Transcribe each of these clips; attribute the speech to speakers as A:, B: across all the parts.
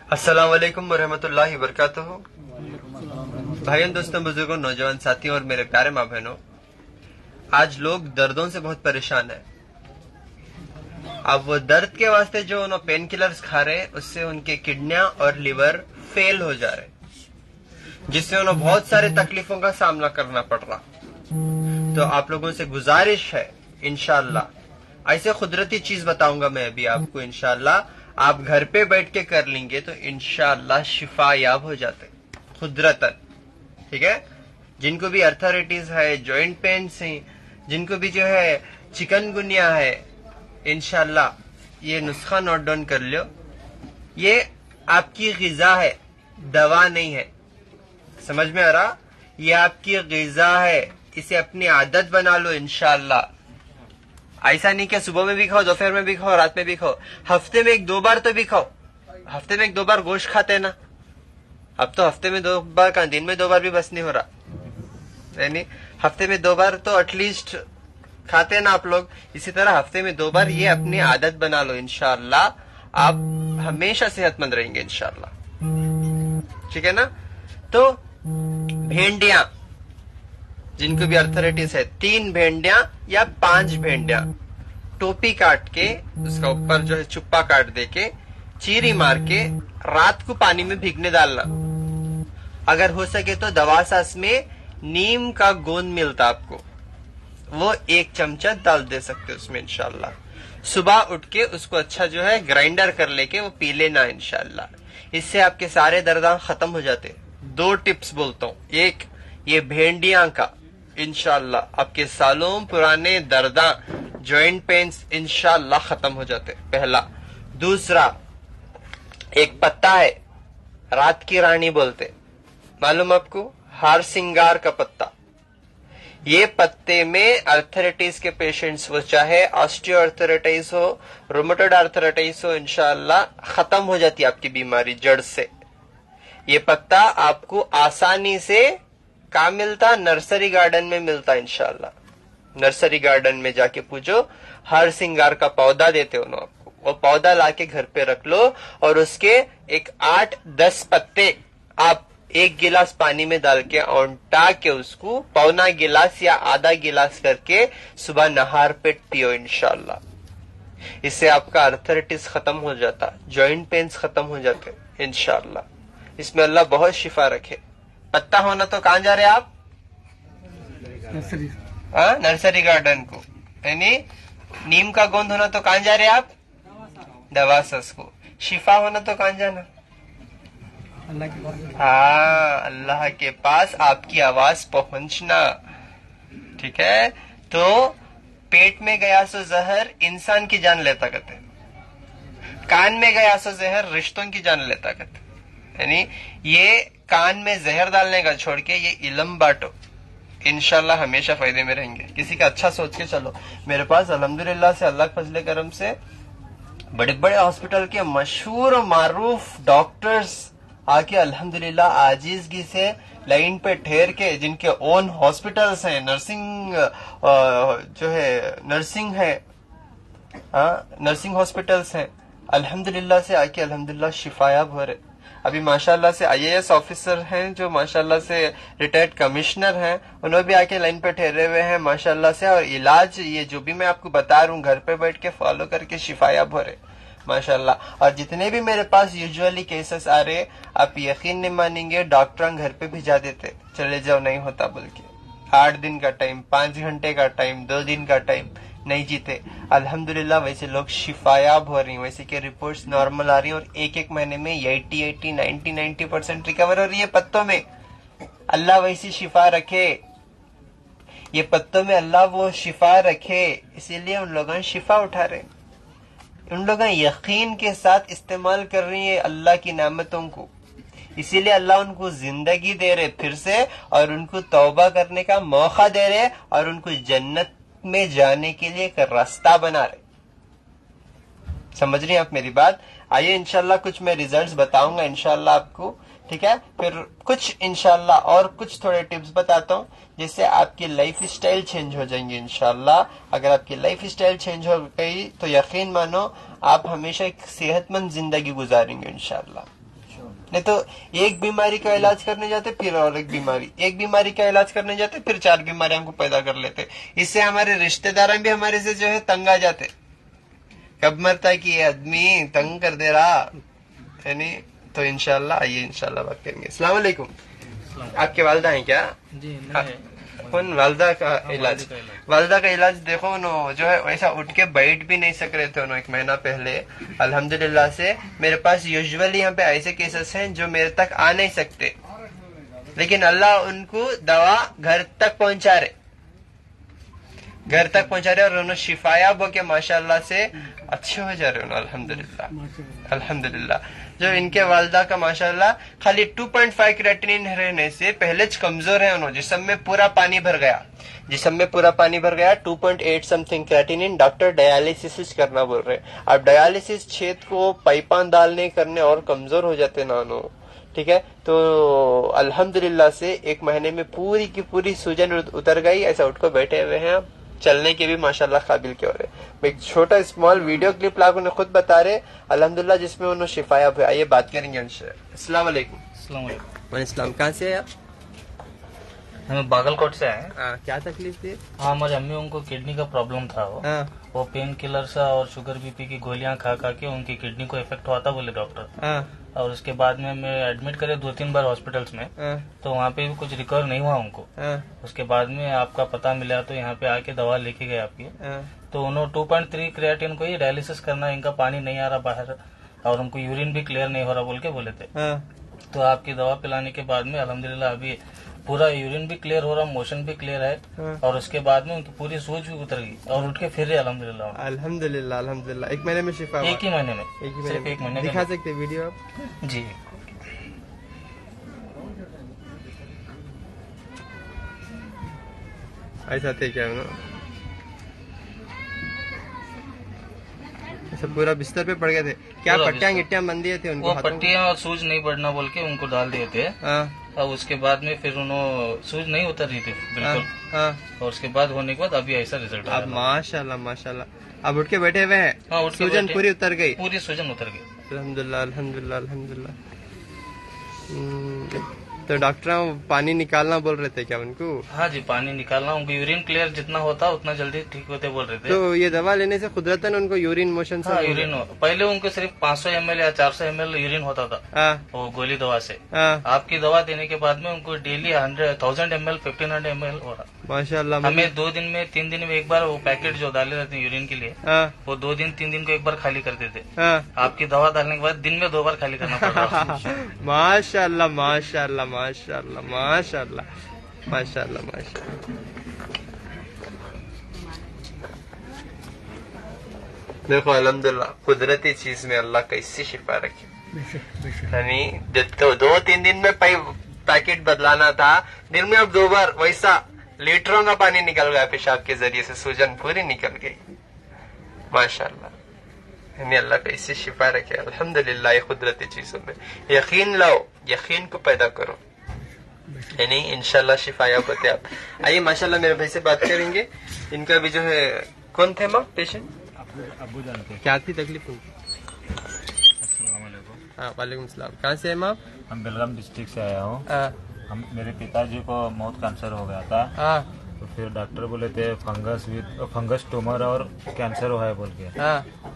A: अस्सलाम वालेकुम वरहमतुल्लाहि वबरकातुहू। भाइयों, दोस्तों, बुजुर्गों, नौजवान साथियों और मेरे प्यारे माँ बहनों, आज लोग दर्दों से बहुत परेशान हैं। अब वो दर्द के वास्ते जो उन्होंने पेन किलर्स खा रहे हैं, उससे उनके किडनियां और लिवर फेल हो जा रहे हैं, जिससे उन्हें बहुत सारे तकलीफों का सामना करना पड़ रहा। तो आप लोगों से गुजारिश है, इंशाअल्लाह ऐसे कुदरती चीज बताऊंगा मैं अभी आपको, इंशाअल्लाह आप घर पे बैठ के कर लेंगे तो इंशाअल्लाह शिफा याब हो जाते कुदरतन। ठीक है? जिनको भी अर्थराइटिस है, जॉइंट पेन्स हैं, जिनको भी जो है चिकनगुनिया है, इंशाअल्लाह ये नुस्खा नोट डाउन कर लो। ये आपकी गिजा है, दवा नहीं है। समझ में आ रहा? ये आपकी गिजा है, इसे अपनी आदत बना लो इंशाअल्लाह। ऐसा नहीं कि सुबह में भी खाओ, दोपहर में भी खाओ, रात में भी खाओ। हफ्ते में 1-2 बार तो भी खाओ। हफ्ते में 1-2 बार गोश्त खाते ना। अब तो हफ्ते में 2 बार का, दिन में 2 बार भी बस नहीं हो रहा। यानी हफ्ते में 2 बार तो एटलीस्ट खाते ना आप लोग। इसी तरह हफ्ते में 2 बार ये अपनी आदत बना लो इंशाअल्लाह। आप हमेशा सेहतमंद रहेंगे इंशाअल्लाह। ठीक है ना? तो भेंडियां, जिनको भी अर्थराइटिस है, 3 भेंडियां या 5 भेंडियां टोपी काट के, उसका ऊपर जो है चुप्पा काट दे के, चीरी मार के रात को पानी में भीगने डालना। अगर हो सके तो दवा सास में नीम का गोंद मिलता आपको, वो 1 चमचा डाल दे सकते हो उसमें इंशाअल्लाह। सुबह उठ के उसको अच्छा जो है ग्राइंडर कर लेके वो पी लेना इंशाअल्लाह। इससे आपके सारे दर्द खत्म हो जाते। 2 टिप्स बोलता हूँ। एक, ये भेंडिया का इंशाअल्लाह आपके सालों पुराने दर्दा, जॉइंट पेन्स इंशाअल्लाह खत्म हो जाते, पहला। दूसरा, एक पत्ता है, रात की रानी बोलते, मालूम आपको? हार सिंगार का पत्ता। ये पत्ते में अर्थराइटिस के पेशेंट्स, वो चाहे ऑस्टियोआर्थराइटिस हो, रोमेटॉइड आर्थराइटिस हो, इंशाअल्लाह खत्म हो जाती है आपकी बीमारी जड़ से। ये पत्ता आपको आसानी से कहाँ मिलता? नर्सरी गार्डन में मिलता इंशाअल्लाह। नर्सरी गार्डन में जाके पूछो, हर सिंगार का पौधा देते हो ना आपको। वो पौधा लाके घर पे रख लो और उसके एक 8-10 पत्ते आप 1 गिलास पानी में डाल के औंटा के उसको पौना गिलास या आधा गिलास करके सुबह नहार पेट पियो इंशाअल्लाह। इससे आपका अर्थराइटिस खत्म हो जाता, जॉइंट पेन्स खत्म हो जाते इंशाअल्लाह। इसमें अल्लाह बहुत शिफा रखे। पत्ता होना तो कहाँ जा रहे आप? नर्सरी गार्डन को। यानी नीम का गोंद होना तो कहाँ जा रहे आप? दवा सस को। शिफा होना तो कहाँ जाना? हाँ, अल्लाह के पास आपकी आवाज पहुंचना। ठीक है? तो पेट में गया सो जहर इंसान की जान लेता करते, कान में गया सो जहर रिश्तों की जान लेता करते। यानी ये कान में जहर डालने का छोड़ के ये इल्म बांटो, इंशाल्लाह हमेशा फायदे में रहेंगे। किसी का अच्छा सोच के चलो। मेरे पास अल्हम्दुलिल्लाह से, अल्लाह के फजले करम से, बड़े बड़े हॉस्पिटल के मशहूर और मारूफ डॉक्टर्स आके अल्हम्दुलिल्लाह आजीजगी से लाइन पे ठहर के, जिनके ओन हॉस्पिटल्स हैं, नर्सिंग जो है नर्सिंग है, नर्सिंग हॉस्पिटल्स हैं, अल्हम्दुलिल्लाह से आके अल्हम्दुलिल्लाह शिफायाब हो रहे। अभी माशाल्लाह से IAS ऑफिसर हैं जो माशाल्लाह से रिटायर्ड कमिश्नर हैं, उन्होंने भी आके लाइन पे ठहरे हुए हैं माशाल्लाह से। और इलाज ये जो भी मैं आपको बता रहा हूँ, घर पे बैठ के फॉलो करके शिफायाब हो रहे माशाल्लाह। और जितने भी मेरे पास यूजुअली केसेस आ रहे, आप यकीन नहीं मानेंगे, डॉक्टर घर पे भिजा देते, चले जाओ नहीं होता बोल के। 8 दिन का टाइम, 5 घंटे का टाइम, 2 दिन का टाइम, नहीं जीते। अल्हम्दुलिल्लाह वैसे लोग शिफायाब हो रही हैं, वैसे की रिपोर्ट्स नॉर्मल आ रही हैं और 1-1 महीने में 80, 90% रिकवर हो रही है पत्तों में। अल्लाह वैसी शिफा रखे, ये पत्तों में अल्लाह वो शिफा रखे, इसीलिए उन लोगों शिफा उठा रहे। उन लोग यकीन के साथ इस्तेमाल कर रही है अल्लाह की नेमतों को, इसीलिए अल्लाह उनको जिंदगी दे रहे फिर से, और उनको तौबा करने का मौका दे रहे, और उनको जन्नत में जाने के लिए एक रास्ता बना रहे। समझ रही हैं आप मेरी बात? आइए इंशाल्लाह कुछ मैं रिजल्ट्स बताऊंगा इंशाल्लाह आपको। ठीक है? फिर कुछ इंशाल्लाह और कुछ थोड़े टिप्स बताता हूँ, जिससे आपकी लाइफ स्टाइल चेंज हो जाएंगे इंशाल्लाह। अगर आपकी लाइफ स्टाइल चेंज हो गई तो यकीन मानो आप हमेशा एक सेहतमंद जिंदगी गुजारेंगे इंशाल्लाह। नहीं तो एक बीमारी का इलाज करने जाते फिर और एक बीमारी का इलाज करने जाते फिर 4 बीमारी हमको पैदा कर लेते। इससे हमारे रिश्तेदार भी हमारे से जो है तंग आ जाते। कब मरता है कि ये आदमी तंग कर दे रहा है नहीं। तो इंशाल्लाह आइए, इंशाल्लाह बात करेंगे। अस्सलाम वालेकुम। आपके वालदा हैं क्या?
B: जी
A: कौन? वालदा का इलाज देखो उन्होंने जो है वैसा उठ के बैठ भी नहीं सक रहे थे उन्होंने 1 महीना पहले। अल्हम्दुलिल्लाह से मेरे पास यूजुअली यहाँ पे ऐसे केसेस हैं जो मेरे तक आ नहीं सकते, लेकिन अल्लाह उनको दवा घर तक पहुंचा रहे और उन्होंने शिफायाब हो के माशाल्लाह से अच्छे हो जा रहे हो। अल्हम्दुलिल्लाह जो इनके वालदा का माशाल्लाह खाली 2.5 क्रेटिनिन रहने से पहले कमजोर है उन्होंने, जिसम में पूरा पानी भर गया 2.8 समथिंग क्रेटिनिन। डॉक्टर डायलिसिस करना बोल रहे। अब डायलिसिस छेद को पाइपान डालने करने और कमजोर हो जाते ना उन्होंने, ठीक है। तो अल्हम्दुलिल्लाह से 1 महीने में पूरी की पूरी सूजन उतर गई। ऐसा उठ कर बैठे हुए हैं, चलने के भी माशाल्लाह काबिल के हो रहे। एक छोटा स्मॉल वीडियो क्लिप ला उन्हें खुद बता रहे अल्हम्दुलिल्लाह जिसमें उन्होंने शिफायाब है। आइए बात करेंगे उनसे। अस्सलाम वालेकुम। वालेकुम। कहाँ से है आप?
B: हम बागलकोट से आए।
A: क्या तकलीफ थी?
B: हाँ, हमारी अम्मी उनको किडनी का प्रॉब्लम था। वो पेन किलर सा और शुगर बीपी की गोलियां खा के उनकी किडनी को इफेक्ट हुआ था बोले डॉक्टर। और उसके बाद में मैं एडमिट करे 2-3 बार हॉस्पिटल्स में, तो वहाँ पे भी कुछ रिकवर नहीं हुआ उनको। उसके बाद में आपका पता मिला तो यहाँ पे आके दवा लेके गए आपकी। तो उन्होंने 2.3 क्रिएटिन को ही डायलिसिस करना, इनका पानी नहीं आ रहा बाहर और उनको यूरिन भी क्लियर नहीं हो रहा बोल के बोले थे। तो आपकी दवा पिलाने के बाद में अल्हम्दुलिल्लाह अभी पूरा यूरिन भी क्लियर हो रहा, मोशन भी क्लियर है। और उसके बाद में उनकी पूरी सूझ भी उतर गई और उठ के फिर रहे अल्हम्दुलिल्लाह।
A: अल्हम्दुलिल्लाह 1 महीने में शिफा?
B: एक ही महीने में, सिर्फ 1 महीने।
A: दिखा सकते वीडियो आप?
B: जी।
A: ऐसा थे क्या ना? पूरा बिस्तर पे पड़ गए थे क्या? पट्टियां गिट्टियां बंद दिए थे उनको?
B: वो पट्टियां और सूज नहीं बढ़ना बोल के उनको डाल दिए थे। और उसके बाद में फिर उन्होंने सूज नहीं उतर रही थी बिल्कुल। और उसके बाद होने के बाद अभी ऐसा रिजल्ट आया।
A: माशाल्लाह अब उठ के बैठे हुए हैं।
B: हाँ,
A: सूजन पूरी उतर गई?
B: पूरी सूजन उतर गई
A: अल्हम्दुलिल्लाह। तो डॉक्टर पानी निकालना बोल रहे थे क्या उनको?
B: हाँ जी, पानी निकालना, उनको यूरिन क्लियर जितना होता उतना जल्दी ठीक होते बोल रहे थे।
A: तो ये दवा लेने से कुदरतन उनको यूरिन मोशन से?
B: हाँ, यूरिन पहले उनको सिर्फ 500 ml या 400 ml यूरिन होता था वो गोली दवा से। आपकी दवा देने के बाद में उनको डेली 1000 ml 1500 ml हो रहा।
A: माशाल्लाह।
B: हमें 2 दिन में 3 दिन में एक बार वो पैकेट जो डाले रहते हैं यूरिन के लिए, वो 2 दिन 3 दिन को एक बार खाली करते थे। आपकी दवा डालने के बाद दिन में 2 बार खाली करना पड़ रहा।
A: माशाल्लाह। देखो अल्हम्दुलिल्लाह कुदरती चीज में अल्लाह कैसी शिफा रखी। यानी तो 2-3 दिन में पैकेट बदलाना था, दिन में अब 2 बार, वैसा लीटरों का पानी निकल गया पेशाब के जरिए से, सूजन पूरी निकल गई माशाल्लाह। यानी अल्लाह कैसी शिफा रखे अल्हम्दुलिल्लाह। कुदरती चीजों में यकीन लाओ, यकीन को पैदा करो, यानी इंशाल्लाह शिफायाब होते आप। आइए माशाल्लाह मेरे भाई से बात करेंगे। इनका भी जो है, कौन थे माँ पेशेंट?
B: अबू जानते
A: क्या थी तकलीफ उनकी?
B: अस्सलाम वालेकुम।
A: हाँ वालेकुम सलाम। कहाँ से है माँ?
B: हम बेलगाम डिस्ट्रिक्ट से आया हूँ। मेरे पिताजी को माउथ कैंसर हो गया था। तो फिर डॉक्टर बोले थे फंगस ट्यूमर और कैंसर हुआ है बोल के।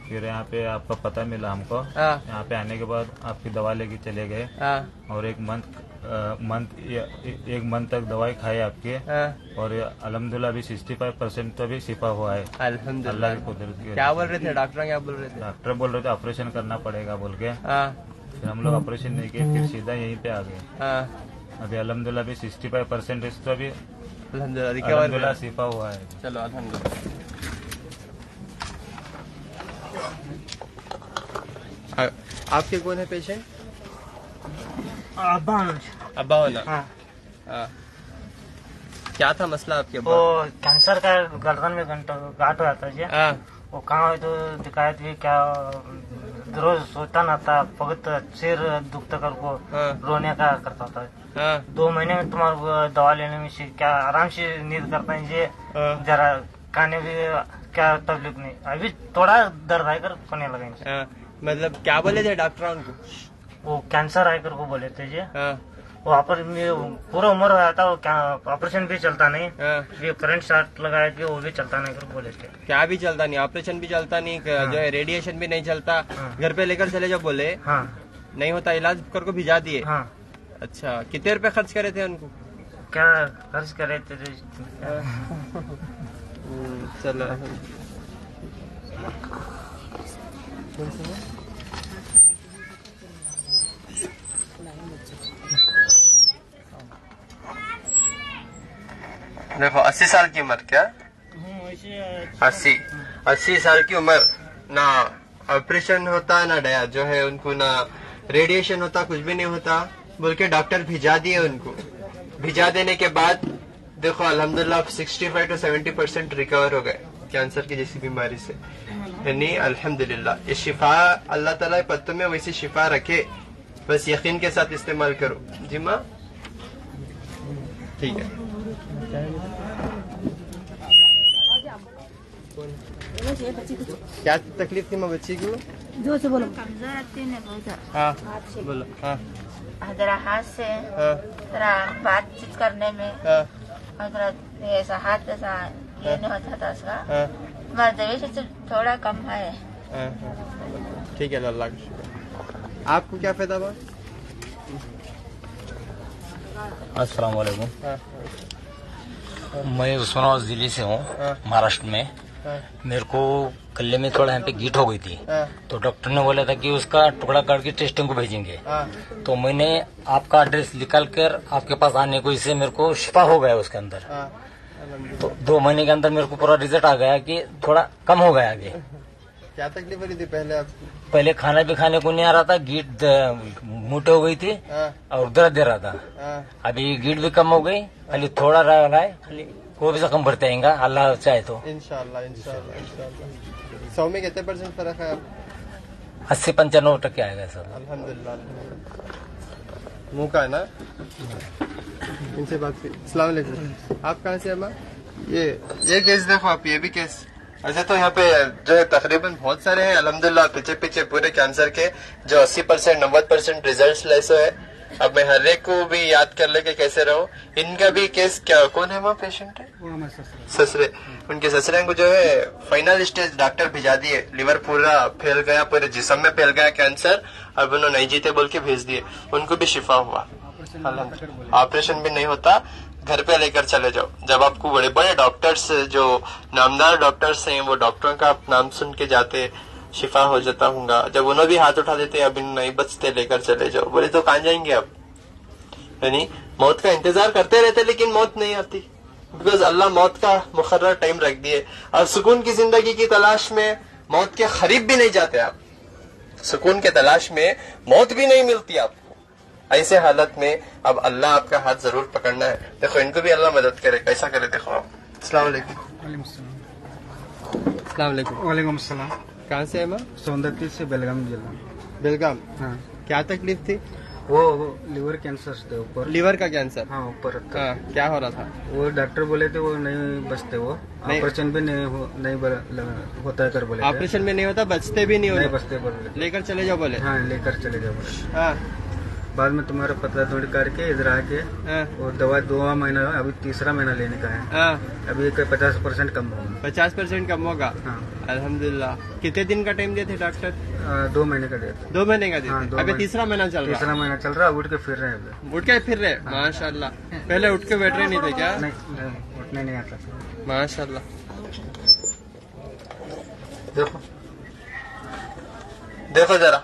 B: फिर यहाँ पे आपका पता मिला हमको। यहाँ पे आने के बाद आपकी दवा लेके चले गए और एक मंथ तक दवाई खाई आपकी। और अल्हम्दुलिल्लाह अभी 65% तो भी शिफा हुआ है अल्लाह की कुदरत की।
A: क्या बोल रहे थे डॉक्टर? क्या बोल रहे थे?
B: डॉक्टर बोल रहे थे ऑपरेशन करना पड़ेगा बोल के। फिर हम लोग ऑपरेशन नहीं किए, फिर सीधा यहीं पे आ गए। अभी अल्हम्दुलिल्लाह अभी 65% तो अभी अल्हम्दुलिल्लाह शिफा हुआ है।
A: चलो अल्हम्दुलिल्लाह। आपके कौन है पेशेंट? अब्बा होना। क्या था मसला आपके?
C: वो कैंसर का गर्दन में गांठ हुआ था जी। वो कहाँ तो दिखाया थी क्या, रोज सोता ना था, बहुत सिर दुखता कर को रोने का करता था। 2 महीने में तुम्हारे दवा लेने में क्या आराम से नींद करता है जी। जरा खाने भी क्या तकलीफ नहीं, अभी थोड़ा दर्द आकर होने लगा।
A: मतलब क्या बोले थे डॉक्टर उनको?
C: वो कैंसर आए कर को बोले थे जी। वहाँ पर पूरा उम्र होया था, वो ऑपरेशन भी चलता नहीं। ये करंट शॉट लगाया कि वो भी चलता नहीं कर बोले थे।
A: क्या भी चलता नहीं, ऑपरेशन भी चलता नहीं, जो है रेडिएशन भी नहीं चलता। घर पे लेकर चले जाओ बोले।
C: हाँ
A: नहीं होता इलाज करको भिजा दिए।
C: हाँ।
A: अच्छा, कितने रुपए खर्च करे थे उनको?
C: क्या खर्च करे थे?
A: चलो देखो 80 साल की उम्र, क्या 80 साल की उम्र, ना ऑपरेशन होता ना डया जो है उनको, ना रेडिएशन होता, कुछ भी नहीं होता बोल के डॉक्टर भिजा दिए उनको। भिजा देने के बाद देखो अल्हम्दुलिल्लाह 65 to 70% रिकवर हो गए कैंसर की जैसी बीमारी से। यानी अल्हम्दुलिल्लाह ये शिफा अल्लाह ताला पत्तों में वैसी शिफा रखे, बस यकीन के साथ इस्तेमाल करो। जी माँ ठीक है। क्या तकलीफ थी माँ बच्ची को?
D: जो से बोलो।
E: कमजोर आती है बहुत।
A: हाँ बोलो। हाँ
E: जरा हाथ से जरा बातचीत करने में और जरा ऐसा हाथ ऐसा ये नहीं होता था उसका। मर्दवी से थोड़ा कम है।
A: ठीक है अल्लाह का शुक्र। आपको क्या फायदा हुआ?
F: अस्सलाम वालेकुम। मैं उस्मानाबाद जिले से हूँ, महाराष्ट्र में। मेरे को गले में थोड़ा यहाँ पे गीट हो गई थी, तो डॉक्टर ने बोला था कि उसका टुकड़ा काट के टेस्टिंग को भेजेंगे। तो मैंने आपका एड्रेस निकाल कर आपके पास आने को, इससे मेरे को शिफा हो गया उसके अंदर। तो 2 महीने के अंदर मेरे को पूरा रिजल्ट आ गया कि थोड़ा कम हो गया आगे।
A: क्या तकलीफ हो रही थी पहले आपको?
F: पहले खाना भी खाने को नहीं आ रहा था, गीट मोटे हो गई थी और दर्द दे रहा था। अभी गीट भी कम हो गई, खाली थोड़ा रह रहा है, खाली वो भी कम बढ़ते आएगा अल्लाह चाहे तो।
A: इंशाल्लाह इंशाल्लाह इंशाल्लाह। 100 में कितने % फर्क है?
F: 80-95% आएगा सर।
A: अल्हम्दुलिल्लाह। मुँह का है ना, इनसे बात की। अस्सलाम वालेकुम। आप कहाँ से हैं? ये केस देखो आप, ये भी केस। अच्छा तो यहाँ पे जो है तकरीबन बहुत सारे हैं अल्हम्दुलिल्लाह, पीछे पीछे पूरे कैंसर के जो 80% 90% रिजल्ट लेसो है। अब मैं हर एक को भी याद कर लेके कैसे रहूं। इनका भी केस क्या, कौन है वहाँ पेशेंट है? ससरे। उनके ससरे को जो है फाइनल स्टेज डॉक्टर भिजा दिए, लिवर पूरा फैल गया, पूरे जिस्म में फैल गया कैंसर। अब उन्होंने नहीं जीते बोल के भेज दिए, उनको भी शिफा हुआ। ऑपरेशन भी नहीं होता, घर पे लेकर चले जाओ। जब आपको बड़े बड़े डॉक्टर्स जो नामदार डॉक्टर्स हैं वो डॉक्टरों का नाम सुन के जाते, शिफा हो जाता होगा। जब उन्होंने भी हाथ उठा देते अब नहीं बचते, लेकर चले जाओ बोले तो कहाँ जाएंगे अब? यानी मौत का इंतजार करते रहते लेकिन मौत नहीं आती, बिकॉज अल्लाह मौत का मुकर्रर टाइम रख दिए। और सुकून की जिंदगी की तलाश में मौत के करीब भी नहीं जाते आप, सुकून के तलाश में मौत भी नहीं मिलती आपको। ऐसे हालत में अब अल्लाह आपका हाथ जरूर पकड़ना है। देखो इनको भी अल्लाह मदद करे, कैसा करे देखो आप। अस्सलाम वालेकुम। अस्सलाम वालेकुम।
G: वालेकुम अस्सलाम।
A: कहाँ से है माँ?
G: सौंदर्य से बेलगाम जिला।
A: बेलगाम।
G: हाँ।
A: क्या तकलीफ थी?
G: वो लिवर कैंसर थे ऊपर।
A: लीवर का कैंसर?
G: हाँ ऊपर।
A: हाँ, क्या हो रहा था? वो
G: डॉक्टर बोले थे वो नहीं बचते, वो ऑपरेशन भी नहीं होता है कर बोले।
A: ऑपरेशन भी नहीं होता, बचते भी नहीं होते,
G: बचते बोले।
A: लेकर चले जाओ बोले।
G: हाँ लेकर चले जाओ बोले।
A: हाँ।
G: बाद में तुम्हारा पतला थोड़ी करके इधर आके और दवा 2 महीना, अभी 3रा महीना लेने का है। अभी 50% कम होगा।
A: 50% कम होगा।
G: हाँ।
A: अल्हम्दुलिल्लाह। कितने दिन का टाइम दिए थे डॉक्टर?
G: 2 महीने का दिया।
A: 2 महीने का दिए
G: हाँ,
A: थे। अभी 3रा महीना चल रहा?
G: 3रा महीना चल रहा। उठ के फिर रहे हैं।
A: उठ के फिर रहे? माशाल्लाह। पहले उठ के बैठ रहे नहीं थे क्या?
G: नहीं, उठने नहीं आता।
A: माशाल्लाह। देखो देखो जरा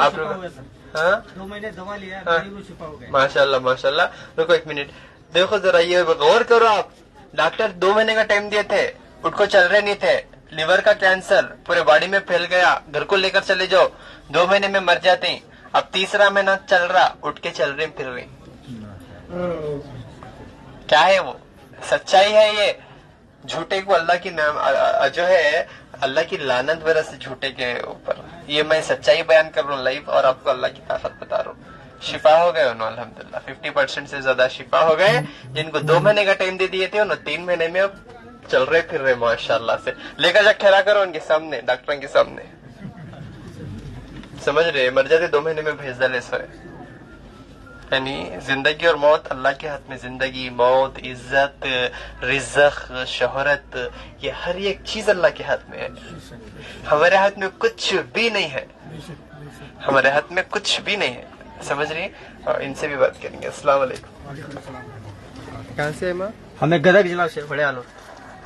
A: आप लोग। हाँ?
C: 2 महीने दवा लिया, शिफा हो गया।
A: माशाल्लाह माशाल्लाह। रुको 1 मिनट, देखो जरा ये गौर करो आप। डॉक्टर 2 महीने का टाइम दिए थे, उठ को चल रहे नहीं थे, लिवर का कैंसर पूरे बॉडी में फैल गया, घर को लेकर चले जाओ, 2 महीने में मर जाते हैं। अब 3रा महीना चल रहा, उठ के चल रहे फिर रहे। क्या है वो? सच्चाई है ये। झूठे को अल्लाह की नाम जो है अल्लाह की लानत बरस झूठे के ऊपर। ये मैं सच्चाई बयान कर रहा हूँ लाइव, और आपको अल्लाह की ताकत बता रहा हूँ। शिफा हो गए उन्होंने अल्हम्दुलिल्लाह, 50% से ज्यादा शिफा हो गए। जिनको 2 महीने का टाइम दे दिए थे उन्होंने 3 महीने में अब चल रहे फिर रहे माशाल्लाह से। लेकर जा खड़ा करो उनके सामने, डॉक्टर के सामने। समझ रहे, मर जाते 2 महीने में भेज डाले सोए। यानी जिंदगी और मौत अल्लाह के हाथ में। जिंदगी, मौत, इज्जत, रिज़्क़, शोहरत, ये हर एक चीज अल्लाह के हाथ में है। हमारे हाथ में कुछ भी नहीं है, हमारे हाथ में कुछ भी नहीं है, समझ रही। और इनसे भी बात करेंगे। अस्सलाम वालेकुम। कहाँ से है माँ?
D: हमें गदग जिला से बड़े आलो।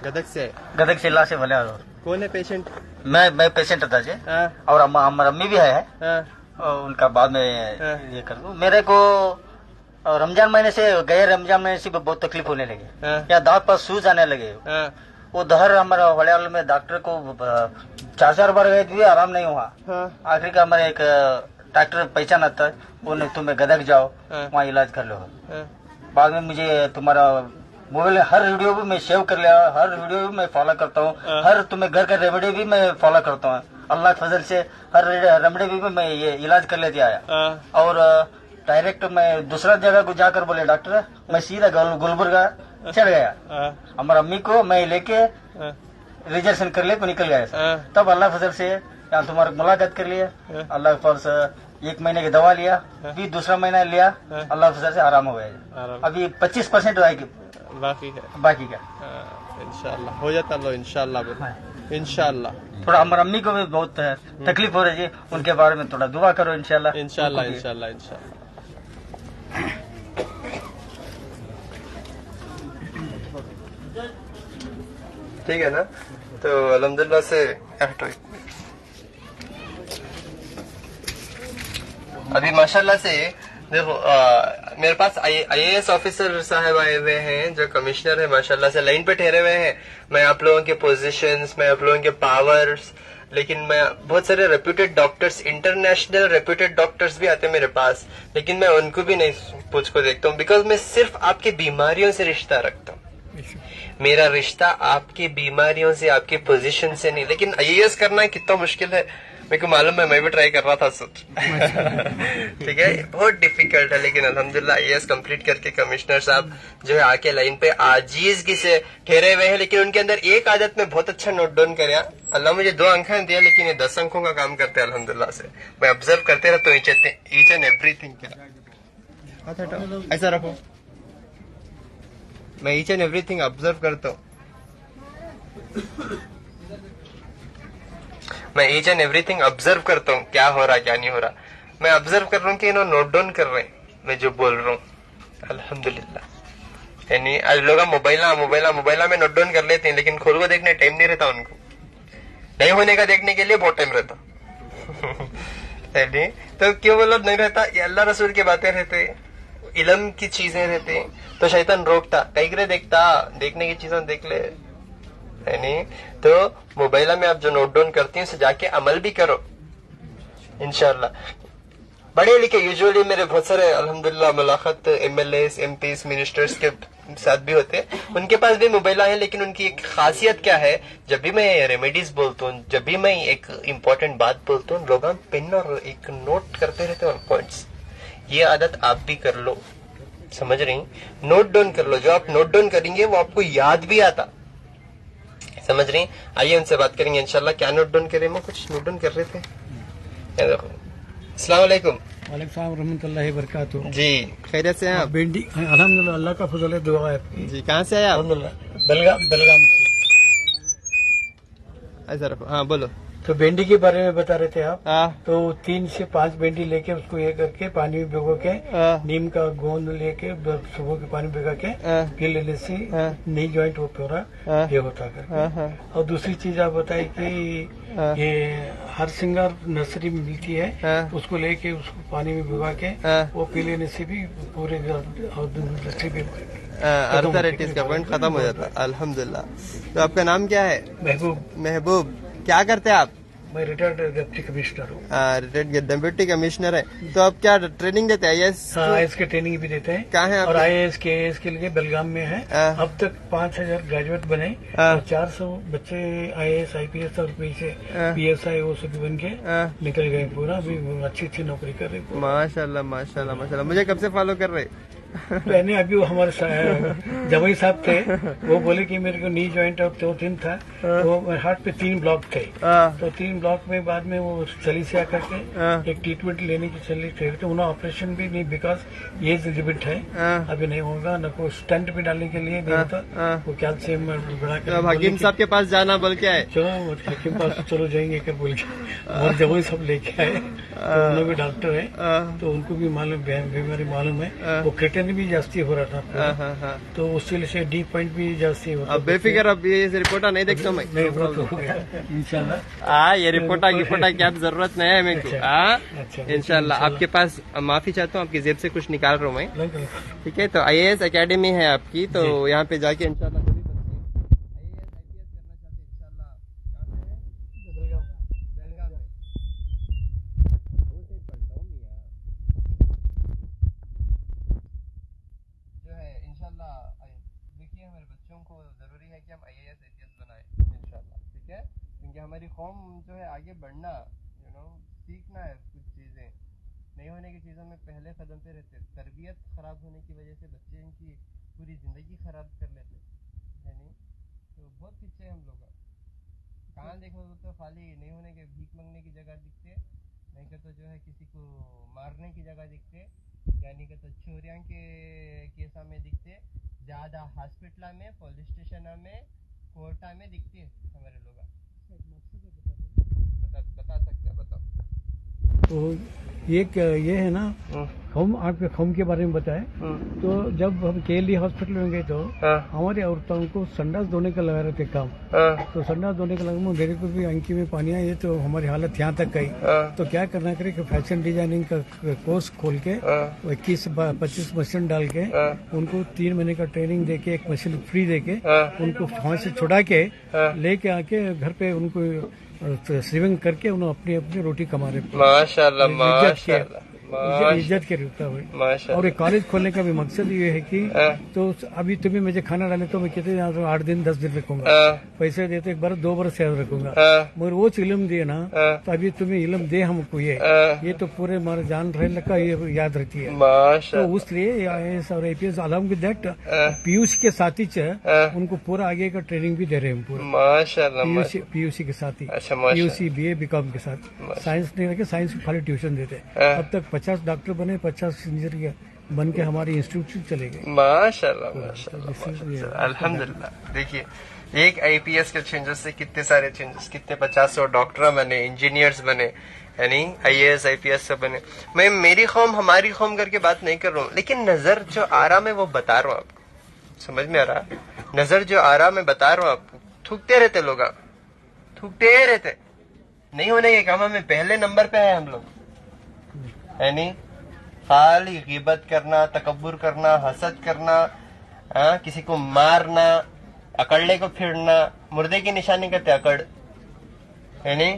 A: गदग से?
D: गदग जिला से बड़े आलो।
A: कौन है पेशेंट?
D: मैं पेशेंट था जी। और हमारा अम्मी भी है। और उनका बाद में ये कर दूं। मेरे को रमजान महीने से, गए रमजान महीने से बहुत तकलीफ होने लगी। या दांत पर सूज आने लगे। वो दहर हमारा हड़याल में डॉक्टर को 4 बार गए थे, आराम नहीं हुआ। आखिर का हमारे एक डॉक्टर पहचाना था, बोले तुम्हें गदग जाओ, वहाँ इलाज कर लो। बाद में मुझे तुम्हारा मोबाइल हर वीडियो भी मैं सेव कर लिया, हर वीडियो भी मैं फॉलो करता हूँ, हर तुम्हें घर का रेमेडी भी मैं फॉलो करता हूँ। अल्लाह के फजल से हर रेमेडी भी मैं ये इलाज कर लेते आया। और डायरेक्ट मैं दूसरा जगह को जाकर बोले डॉक्टर, मैं सीधा गुलबर्गा चढ़ गया। हमारा अम्मी को मैं लेके रिजर्वेशन कर ले तो निकल गया। तब अल्लाह के फजल से यहाँ तुम्हारा मुलाकात कर लिया। अल्लाह के फजल से 1 महीने की दवा लिया, फिर दूसरा महीना लिया, अल्लाह के फजल से आराम हो गया। अभी 25% बाकी का
A: इंशाल्लाह हो जाता लो। इंशाल्लाह इंशाल्लाह।
D: थोड़ा हमारा अम्मी को भी बहुत तकलीफ हो रही है, उनके बारे में थोड़ा दुआ करो। इंशाल्लाह
A: इंशाल्लाह इंशाल्लाह इंशाल्लाह। ठीक है ना। तो अल्हम्दुलिल्लाह से अभी माशाल्लाह से देखो, मेरे पास IAS ऑफिसर साहब आए हुए हैं जो कमिश्नर है, माशाल्लाह से लाइन पे ठहरे हुए हैं। मैं आप लोगों के पोजीशंस, मैं आप लोगों के पावर्स, लेकिन मैं बहुत सारे reputed doctors, international reputed doctors भी आते हैं मेरे पास, लेकिन मैं उनको भी नहीं पूछ को देखता हूँ, बिकॉज मैं सिर्फ आपकी बीमारियों से रिश्ता रखता हूँ। मेरा रिश्ता आपकी बीमारियों से, आपकी पोजीशन से नहीं। लेकिन IAS करना कितना मुश्किल है मेरे को मालूम है, मैं भी ट्राई कर रहा था सच। ठीक है, बहुत डिफिकल्ट है, लेकिन अल्हम्दुलिल्लाह IAS कंप्लीट करके कमिश्नर साहब जो है आके लाइन पे आजीज़गी से ठहरे हुए हैं। लेकिन उनके अंदर एक आदत में बहुत अच्छा नोट डाउन कर, अल्लाह मुझे 2 अंक दिया, लेकिन ये 10 अंकों का काम करते हैं अल्हम्दुलिल्लाह से। मैं ऑब्जर्व करते रहता हूँ ईच एंड एवरीथिंग। ऐसा रखो, मैं ईच एंड एवरीथिंग ऑब्जर्व करता हूँ। मैं ईच एंड एवरीथिंग ऑब्जर्व करता हूँ, क्या हो रहा क्या नहीं हो रहा। मैं ऑब्जर्व कर रहा हूँ कि इन्होंने नोट डाउन कर रहे हैं मैं जो बोल रहा हूँ, अल्हम्दुलिल्लाह। यानी आज लोग मोबाइल में नोट डाउन कर लेते हैं, लेकिन खुद को देखने टाइम नहीं रहता उनको। नहीं होने का देखने के लिए बहुत टाइम रहता। तो क्यों बोलो नहीं रहता? ये अल्लाह रसूल की बातें रहते, इल्म की चीजें रहते, तो शैतान रोकता, कई देखता, देखने की चीजें देख ले। नहीं तो मोबाइल में आप जो नोट डाउन करती हैं उसे जाके अमल भी करो इंशाल्लाह। बड़े लिखे यूजुअली मेरे बहुत सारे अल्हम्दुलिल्लाह मुलाकात MLAs, MPs, मिनिस्टर्स के साथ भी होते हैं, उनके पास भी मोबाइल है, लेकिन उनकी एक खासियत क्या है, जब भी मैं रेमेडीज बोलता हूँ, जब भी मैं एक इम्पोर्टेंट बात बोलता हूँ, लोग पेन और एक नोट करते रहते हैं पॉइंट्स। ये आदत आप भी कर लो, समझ रही? नोट डाउन कर लो, जो आप नोट डाउन करेंगे वो आपको याद भी आता, समझ रही? आइए उनसे बात करेंगे इंशाल्लाह। क्या नोट डाउन करें? मैं कुछ नोट डाउन कर रहे थे। अस्सलाम वालेकुम।
H: वालेकुम रहमतुल्लाहि बरकातहू।
A: जी खैरियत से हैं आप?
H: भिंडी अल्हम्दुलिल्लाह, अल्लाह का फजल है, दुआ है
A: जी। कहाँ से आए आप?
H: बेलगाम से।
A: ऐसा रखो, हाँ बोलो।
H: तो भिंडी के बारे में बता रहे थे आप।
A: हाँ।
H: तो 3 से 5 भिंडी लेके उसको ये करके पानी में भिगो के, नीम का गोंद लेके सुबह के पानी भिगा के पी लेने से नी जॉइंट वो पूरा ये होता करके। और दूसरी चीज आप बताए कि ये हर सिंगार नर्सरी में मिलती है, उसको लेके उसको पानी में भिगा के वो पी लेने से भी पूरे
A: अर्थराइटिस का पॉइंट खत्म हो जाता। अल्हम्दुलिल्लाह। तो आपका नाम क्या है? महबूब। क्या करते हैं आप?
H: मैं रिटायर्ड डिप्टी कमिश्नर हूँ।
A: रिटायर्ड डिप्टी कमिश्नर है। तो आप क्या ट्रेनिंग देते हैं?
H: IAS के ट्रेनिंग भी देते हैं।
A: कहाँ है?
H: और IAS के लिए बेलगाम में है। अब तक 5000 ग्रेजुएट बने और 400 बच्चे IAS IPS और पीछे PSI वो सभी बन के निकल गए पूरा। अभी अच्छी नौकरी कर रहे हैं।
A: माशाल्लाह माशाल्लाह माशाल्लाह। मुझे कब से फॉलो कर रहे?
H: मैंने अभी वो हमारे जवाई साहब थे, वो बोले कि मेरे को नी जॉइंट और 2-3 था, वो हार्ट पे 3 ब्लॉक थे। तो 3 ब्लॉक में बाद में वो चली से आकर के एक ट्रीटमेंट लेने की चली थे, तो उन्होंने ऑपरेशन भी नहीं, बिकॉज एज लिमिट है, अभी नहीं होगा, न को स्टंट भी डालने के लिए नहीं होता, वो कैल्शियम बढ़ा कर
A: हकीम साहब के पास जाना बोल के आए।
H: चलो हकीम पास चलो जाएंगे कर बोल के, और जवाई सब लेके आए, तो उन्होंने भी डॉक्टर है, तो उनको भी मालूम बीमारी मालूम है, वो क्रिएटिनिन भी जास्ती हो रहा था, तो उसके लिए डी पॉइंट भी जास्ती हो रहा।
A: अब बेफिक्र, अब ये रिपोर्ट नहीं देखता हूँ मैं, इंशाल्लाह ये रिपोर्ट की आप जरूरत नहीं है मेरे को। इंशाल्लाह आपके पास माफी चाहता हूँ, आपकी जेब से कुछ निकाल रहा हूँ मैं, ठीक है। तो IAS एकेडमी है आपकी, तो यहाँ पे जाके इंशाल्लाह हमारी कौम जो है आगे बढ़ना, सीखना है, कुछ चीजें नहीं होने की चीजों में पहले कदम पे रहते। तरबियत खराब होने की वजह से बच्चे इनकी पूरी जिंदगी खराब कर लेते है नहीं, तो बहुत पीछे हम लोग। कहाँ देखो तो खाली नहीं होने के भीख मांगने की जगह दिखते, नहीं कि तो जो है किसी को मारने की जगह दिखते, यानी कि तो चोरियां के केसा में दिखते, ज्यादा हॉस्पिटल में, पुलिस स्टेशन में, कोर्टा में दिखती है हमारे लोग। बता सकते हैं, बताओ।
H: तो ये है ना, हम आपके खम के बारे में बताएं, तो जब हम KLD हॉस्पिटल में गए तो हमारी औरतों को संडास धोने का लगा रहे थे काम, तो संडास धोने का लगा, मेरे को भी आंखी में पानी आया, तो हमारी हालत यहाँ तक गई। तो क्या करना करे कि फैशन डिजाइनिंग का कोर्स खोल के 21-25 मशीन डाल के उनको 3 महीने का ट्रेनिंग दे के, एक मशीन फ्री दे के, उनको वहाँ से छुड़ा के लेके आके घर पे उनको सेविंग करके उन्होंने अपनी अपनी रोटी कमा रहे।
A: माशाल्लाह, माशाल्लाह,
H: इज्जत के रूपता हुए। और एक कॉलेज खोलने का भी मकसद ये है कि तो अभी तुम्हें मुझे खाना डाले तो मैं कितने 8 दिन 10 दिन रखूंगा, पैसे देते 1 बार 2 बार याद रखूंगा, मगर वो इल्म दिए ना, तो अभी तुम्हें इल्म दे हमको, ये तो पूरे हमारे जान रहे लगा, ये याद रहती है। तो उसलिए IAS और APS along with that PUC के साथ ही उनको पूरा आगे का ट्रेनिंग भी दे रहे हैं, पूरा
A: माशाल्लाह,
H: PUC के साथ ही, PUC BA BCom के साथ, साइंस नहीं रखे, साइंस में खाली ट्यूशन देते। अब तक 50 डॉक्टर बने, 50 इंजीनियर बन के हमारे इंस्टीट्यूट चले गए।
A: माशाल्लाह, माशाल्लाह, अल्हम्दुलिल्लाह। देखिए, एक IPS के चेंजेस से कितने सारे चेंजेस, कितने 50-100 डॉक्टर बने, इंजीनियर्स बने, यानी IAS IPS सब बने। मैं मेरी कौम, हमारी कौम करके बात नहीं कर रहा हूँ, लेकिन नजर जो आ रहा मैं वो बता रहा हूँ आपको, समझ में आ रहा? नजर जो आ रहा मैं बता रहा हूँ आपको। थूकते रहते लोग, थूकते रहते, नहीं होने के काम में पहले नंबर पे है हम लोग, यानी खाली गिबत करना, तकब्बुर करना, हसद करना, किसी को मारना, अकड़ने को फिरना, मुर्दे की निशानी करते अकड़, यानी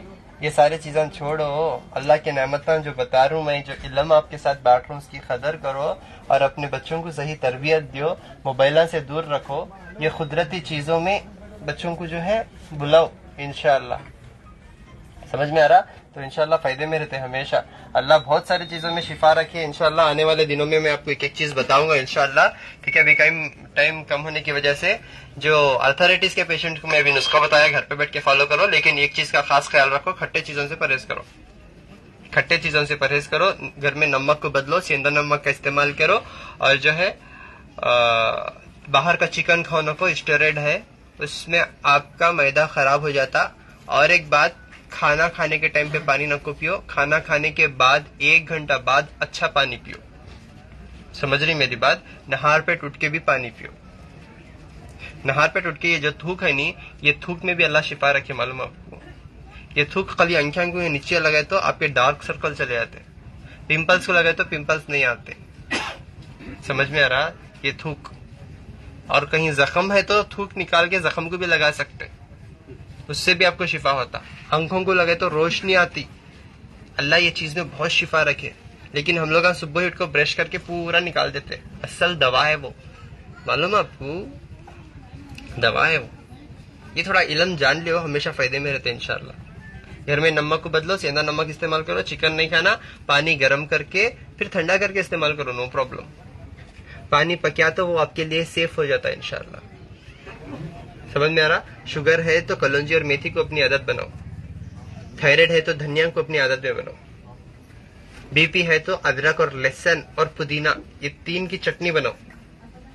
A: ये सारी चीजें छोड़ो। अल्लाह की नेमतें जो बता रहा हूँ मैं, जो इल्म आपके साथ बांट रहा हूँ, उसकी कदर करो और अपने बच्चों को सही तरबियत दो, मोबाइल से दूर रखो, ये कुदरती चीजों में बच्चों को जो है बुलाओ, इंशाअल्लाह। समझ में आ रहा? तो इंशाल्लाह फायदे में रहते हमेशा। अल्लाह बहुत सारी चीजों में शिफा रखे। इंशाल्लाह आने वाले दिनों में मैं आपको एक एक चीज बताऊंगा इंशाल्लाह, ठीक है। अभी टाइम कम होने की वजह से जो अर्थराइटिस के पेशेंट को मैं अभी नुस्खा बताया, घर पे बैठ के फॉलो करो, लेकिन एक चीज का खास ख्याल रखो, खट्टे चीजों से परहेज करो, खट्टे चीजों से परहेज करो। घर में नमक को बदलो, सेंधा नमक का इस्तेमाल करो, और जो है बाहर का चिकन खाने को स्टेरॉइड है, उसमें आपका मैदा खराब हो जाता। और एक बात, खाना खाने के टाइम पे पानी न को पियो, खाना खाने के बाद 1 घंटा बाद अच्छा पानी पियो, समझ रही मेरी बात? नहार पेट उठ के भी पानी पियो। नहार पेट उठ के ये जो थूक है नी, ये थूक में भी अल्लाह शिफा रखे, मालूम आपको। ये थूक खाली आंखें को नीचे लगाए तो आपके डार्क सर्कल चले जाते, पिंपल्स को लगाए तो पिंपल्स नहीं आते, समझ में आ रहा? ये थूक। और कहीं जख्म है तो थूक निकाल के जख्म को भी लगा सकते, उससे भी आपको शिफा होता। आंखों को लगे तो रोशनी आती। अल्लाह ये चीज में बहुत शिफा रखे, लेकिन हम लोग सुबह उठ को ब्रश करके पूरा निकाल देते। असल दवा है वो, मालूम आपको? दवा है वो। ये थोड़ा इल्म जान लियो, हमेशा फायदे में रहते इंशाल्लाह। घर में नमक को बदलो, सेंधा नमक इस्तेमाल करो, चिकन नहीं खाना, पानी गर्म करके फिर ठंडा करके इस्तेमाल करो, नो प्रॉब्लम। पानी पकिया तो वो आपके लिए सेफ हो जाता है इंशाल्लाह। समझ में आ रहा? शुगर है तो कलौंजी और मेथी को अपनी आदत बनाओ, थायराइड है तो धनिया को अपनी आदत में बनाओ, बीपी है तो अदरक और लहसुन और पुदीना ये 3 की चटनी बनाओ,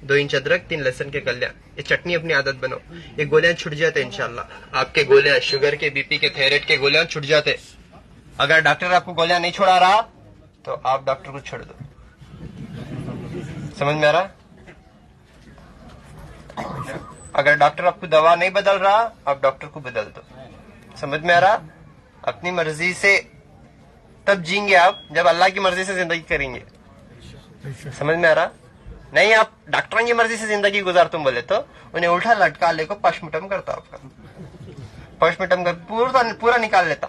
A: 2 इंच अदरक 3 लहसुन के कलियां, ये चटनी अपनी आदत बनाओ। ये गोलियां छुट जाते इंशाल्लाह। आपके गोलियां शुगर के, बीपी के, थायराइड के गोलियां छुट जाते। अगर डॉक्टर आपको गोलियां नहीं छोड़ा रहा तो आप डॉक्टर को छोड़ दो। समझ में आ रहा? अगर डॉक्टर आपको दवा नहीं बदल रहा आप डॉक्टर को बदल दो। समझ में आ रहा? अपनी मर्जी से तब जीएंगे आप जब अल्लाह की मर्जी से जिंदगी करेंगे। समझ में आ रहा? नहीं आप डॉक्टरों की मर्जी से जिंदगी गुजार तुम बोले तो उन्हें उल्टा लटका ले को पोस्टमार्टम करता, आपका पोस्टमार्टम कर पूरा निकाल लेता,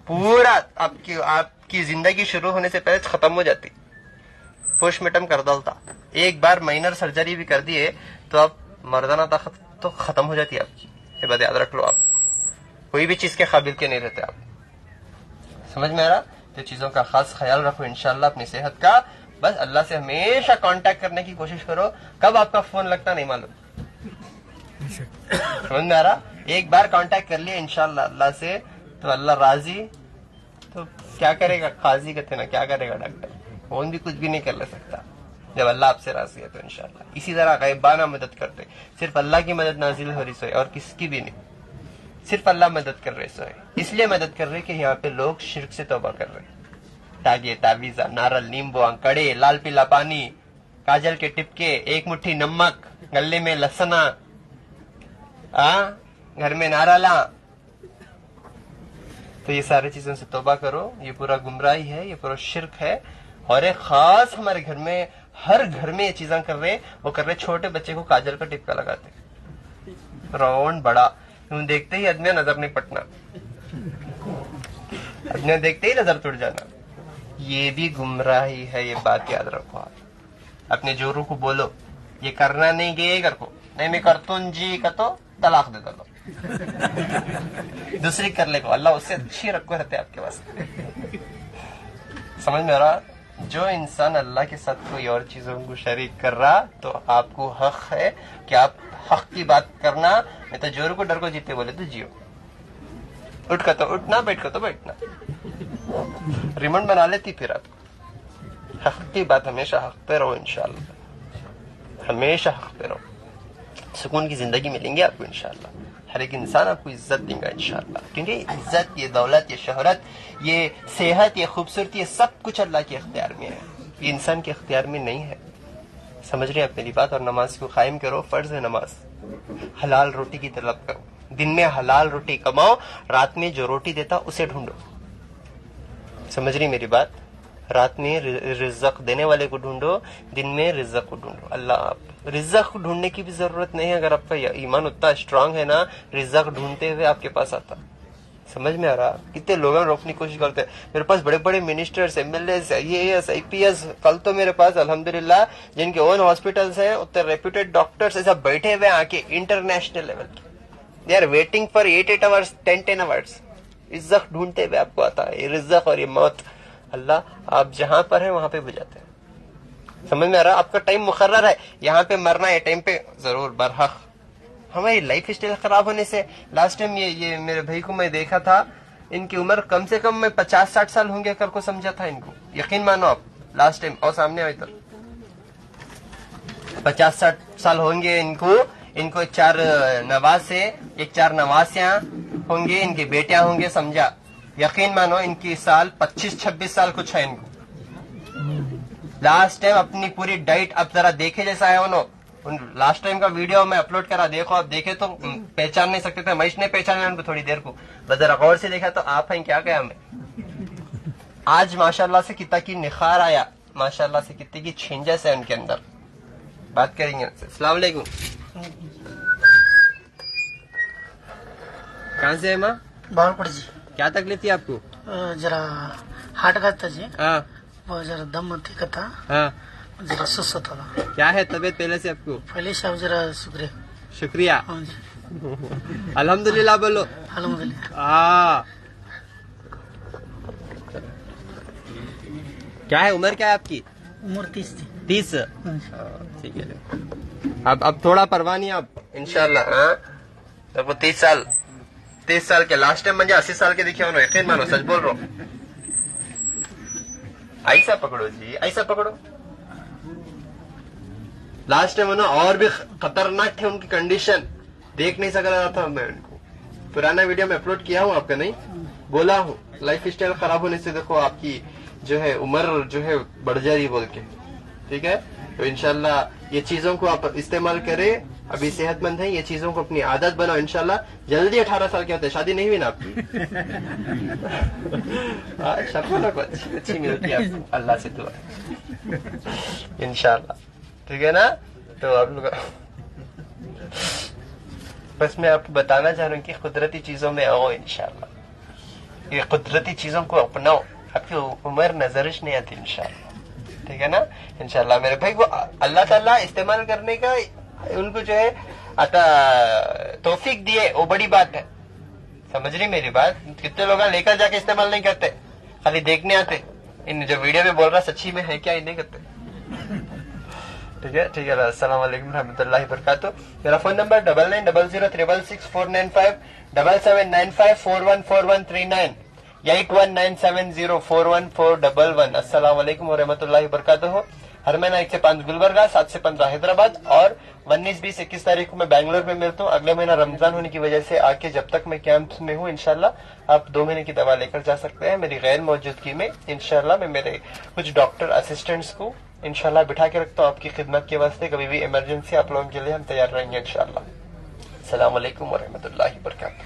A: पूरा आपकी जिंदगी शुरू होने से पहले खत्म हो जाती, पोस्टमार्टम कर डालता। एक बार माइनर सर्जरी भी कर दिए तो आप मर्दाना ताकत तो खत्म हो जाती है आपकी। ये बात याद रख लो, आप कोई भी चीज के काबिल के नहीं रहते आप। समझ में आ रहा? तो चीजों का खास ख्याल रखो इंशाल्लाह, अपनी सेहत का। बस अल्लाह से हमेशा कांटेक्ट करने की कोशिश करो, कब आपका फोन लगता नहीं मालूम। समझ में आ रहा? एक बार कांटेक्ट कर लिया इंशाल्लाह अल्लाह से तो अल्लाह राजी, तो क्या करेगा काजी कहते ना, क्या करेगा डॉक्टर, फोन भी कुछ भी नहीं कर ले सकता जब अल्लाह आपसे राजी है तो इंशाल्लाह। इसी तरह गैबाना मदद करते, सिर्फ अल्लाह की मदद नाजिल हो रही सोए और किसकी भी नहीं, सिर्फ अल्लाह मदद कर रहे सोए। इसलिए मदद कर रहे कि यहाँ पे लोग शिर्क से तौबा कर रहे, तागे तावीजा, नारल, नींबू, अंकड़े, लाल पीला पानी, काजल के टिपके, एक मुट्ठी नमक, गले में लहसना, घर में नारला, तो ये सारी चीजों से तौबा करो। ये पूरा गुमराही है, ये पूरा शिर्क है। और एक खास हमारे घर में, हर घर में ये चीजें कर रहे, वो कर रहे छोटे बच्चे को काजल का टिपका लगाते, राउंड बड़ा, तुम देखते ही आदमी नजर नहीं पटना, आदमी देखते ही नजर टूट जाना। ये भी गुमराही है, ये बात याद रखो आप। अपने जोरों को बोलो ये करना नहीं गए कर को, नहीं मैं करतून जी का तो तलाक दे दो, दूसरी कर ले को, अल्लाह उससे अच्छी रखो रहते आपके पास। समझ में आ रहा? जो इंसान अल्लाह के साथ कोई और चीजों को शरीक कर रहा तो आपको हक है कि आप हक की बात करना, नहीं तो जोर को डर को जीते बोले तो जियो, उठ का तो उठना, बैठ का तो बैठना, रिमांड बना लेती फिर आप। हक की बात हमेशा हक पे रहो इंशाल्लाह, हमेशा हक पे रहो, सुकून की जिंदगी मिलेंगे आपको इंशाल्लाह। हर एक इंसान आपको इज्जत देगा इंशाल्लाह, क्योंकि इज्जत, ये दौलत, ये शोहरत, ये सेहत, ये खूबसूरती, ये सब कुछ अल्लाह के इख्तियार में है, ये इंसान के इख्तियार में नहीं है। समझ रहे हैं आप मेरी बात? और नमाज को कायम करो, फर्ज है नमाज। हलाल रोटी की तलब करो, दिन में हलाल रोटी कमाओ, रात में जो रोटी देता उसे ढूंढो। समझ रही मेरी बात? रात में रिज़्क़ देने वाले को ढूंढो, दिन में रिज़्क़ को ढूंढो। अल्लाह आप रिज़्क़ ढूंढने की भी जरूरत नहीं है, अगर आपका ईमान उतना स्ट्रांग है ना, रिज़्क़ ढूंढते हुए आपके पास आता। समझ में आ रहा? कितने लोग रोकने की कोशिश करते हैं। मेरे पास बड़े बड़े मिनिस्टर्स, एमएलए, IAS, IPS, कल तो मेरे पास अल्हम्दुलिल्लाह जिनके ओन हॉस्पिटल्स हैं, उतने रेप्यूटेड डॉक्टर्स ऐसा बैठे हुए आके इंटरनेशनल लेवल के, they are waiting for 8 hours, 10 hours, रिज़्क़ ढूंढते हुए आपको आता है। रिज़्क़ और ये मौत अल्लाह आप जहां पर है वहां पे बुझाते हैं। समझ में आ रहा? आपका टाइम मुकर्रर है, यहाँ पे मरना है, टाइम पे जरूर बरहक। हमारी लाइफ स्टाइल खराब होने से, लास्ट टाइम ये मेरे भाई को मैं देखा था, इनकी उम्र कम से कम मैं 50-60 साल होंगे कर को समझा था इनको, यकीन मानो आप। लास्ट टाइम और सामने आए तो 50-60 साल होंगे इनको 4 नवासे, 4 नवासियां होंगे, इनके बेटियां होंगे, समझा। यकीन मानो इनकी साल 25-26 साल कुछ है इनको। लास्ट टाइम अपनी पूरी डाइट अब जरा देखे जैसा है उन्होंने, लास्ट टाइम का वीडियो मैं अपलोड करा, देखो आप देखे तो पहचान नहीं सकते थे, मैं इसने पहचाना उनको थोड़ी देर को, बस जरा गौर से देखा तो आप हैं क्या क्या हमें। आज माशाल्लाह से कितना की निखार आया, माशाल्लाह से कितनी की चेंजेस है उनके अंदर। बात करेंगे। अस्सलाम वालेकुम। कहाँ से है माँ?
H: बावलपुर जी।
A: क्या तकलीफ थी आपको?
H: जरा हार्ट का था जी।
A: हाँ।
H: वो जरा दम का था।
A: हाँ।
H: जरा सुस्त होता था।
A: क्या है तबीयत पहले से आपको?
H: पहले से जरा शुक्रिया।
A: शुक्रिया।
H: हाँ जी।
A: अल्हम्दुलिल्लाह बोलो।
H: अल्हम्दुलिल्लाह।
A: हाँ। क्या है उम्र क्या है आपकी?
C: उम्र 30 थी।
A: 30? ठीक है। अब थोड़ा परवाह नहीं, अब इंशाल्लाह। तो 30 साल के लास्ट टाइम म्हणजे 80 साल के दिखे हो, यकीन मानो, सच बोल रहा हूँ। ऐसा पकड़ो जी, ऐसा पकड़ो। लास्ट टाइम ना और भी खतरनाक थे उनकी कंडीशन, देख नहीं सक रहा था मैं उनको। पुराना वीडियो में अपलोड किया हूँ आपका, नहीं बोला हूँ लाइफ स्टाइल खराब होने से देखो आपकी जो है उम्र जो है बढ़ जा रही बोल के। ठीक है, तो इंशाल्लाह ये चीजों को आप इस्तेमाल करें। अभी सेहतमंद है, ये चीजों को अपनी आदत बनाओ। इंशाल्लाह जल्दी 18 साल के होते, शादी नहीं हुई ना आपकी? शक्ल को अच्छी मिलती है आपको, अल्लाह से दुआ इंशाल्लाह। ठीक है ना? तो आप लोग बस मैं आपको बताना चाह रहा हूँ कि कुदरती चीजों में आओ इंशाल्लाह। ये कुदरती चीजों को अपनाओ, आपकी उम्र नजरिश नहीं आती इंशाल्लाह। ठीक है ना? इंशाल्लाह मेरे भाई, वो अल्लाह ताला इस्तेमाल करने का उनको जो है आता तौफीक दिए, वो बड़ी बात है। समझ रही मेरी बात? कितने लोग लेकर जाके इस्तेमाल नहीं करते, खाली देखने आते। इन जो वीडियो में बोल रहा सच्ची में है क्या, ये नहीं करते। ठीक है, ठीक है। अस्सलाम वालेकुम रहमतुल्लाहि बरकातहू। मेरा फोन नंबर 9900666495, 7795414139, 8197041411। अस्सलाम वालेकुम रहमतुल्लाहि बरकातहू। हर महीना 1 से 5 गुलबर्गा, 7 से 15 हैदराबाद और 19, 20, 21 तारीख को मैं बैंगलोर में मिलता हूँ। अगले महीना रमजान होने की वजह से आके जब तक मैं कैंप में हूँ इंशाल्लाह आप 2 महीने की दवा लेकर जा सकते हैं मेरी गैर मौजूदगी में। इंशाल्लाह मैं मेरे कुछ डॉक्टर असिस्टेंट्स को इंशाल्लाह बिठा के रखता हूँ आपकी खिदमत के वास्ते। कभी भी इमरजेंसी आप लोगों के लिए हम तैयार रहेंगे इंशाल्लाह। अस्सलाम वालेकुम व रहमतुल्लाहि व बरकातहू।